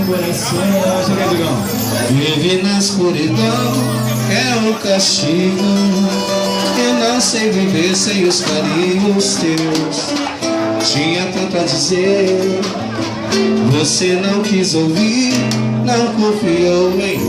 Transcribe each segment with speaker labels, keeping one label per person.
Speaker 1: meu coração. Chega, Digão.
Speaker 2: Vive na escuridão, é um castigo. Eu não sei viver sem os carinhos teus. Tinha tanto a dizer, você não quis ouvir, não confiou em mim.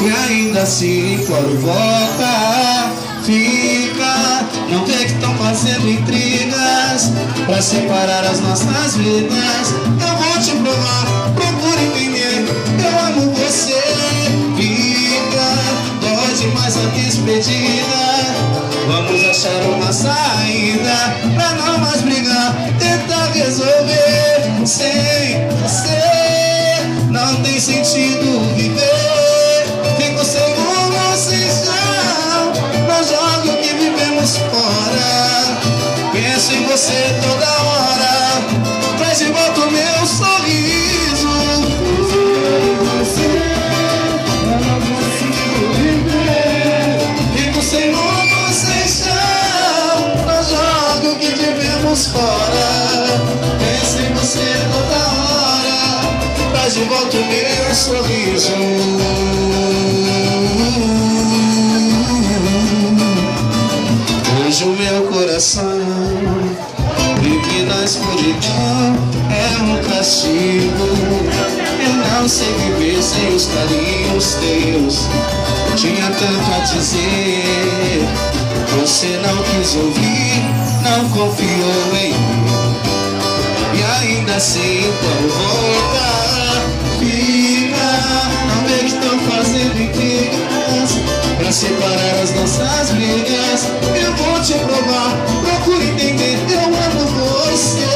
Speaker 2: E ainda assim, quando volta, fica. Não vê que estão fazendo intrigas pra separar as nossas vidas. Eu vou te provar, procura entender. Eu amo você, fica. Dói demais a despedida. Vamos achar uma saída pra não mais brigar. Tentar resolver. Sem você não tem sentido viver. Fico sem você já. Não jogo o que vivemos fora. Penso em você toda hora. Traz de volta o meu sorriso. Fico sem você já. Não jogo o que vivemos fora. Penso em você toda hora. Traz de volta o meu sorriso. Hoje o meu coração vive na escuridão, é um castigo. Eu não sei viver sem os carinhos teus. Tinha tanto a dizer, você não quis ouvir, não confiou em mim. E ainda assim, quando volta, fica. Não vê que estão fazendo intrigas pra separar as nossas brigas. Eu vou te provar, procure entender. Eu amo você.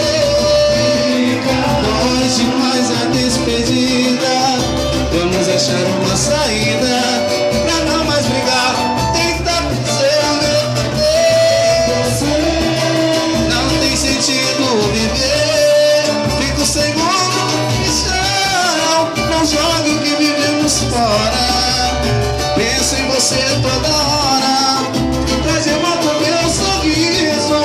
Speaker 2: Dói demais a despedida. Vamos achar uma saída pra não mais brigar. Tenta resolver. Não tem sentido viver. Fico sem chão. Não jogue o que vivemos fora. Penso em você toda hora. Traz de volta o meu sorriso.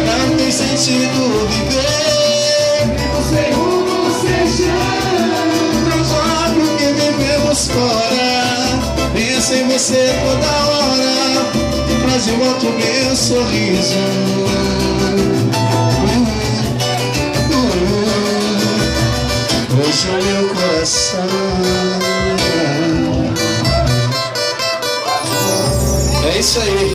Speaker 2: Não tem sentido viver. Sem você já. Não jogue o que vivemos fora. Penso em você toda hora. Traz de volta o meu sorriso. Hoje o meu coração. É isso aí.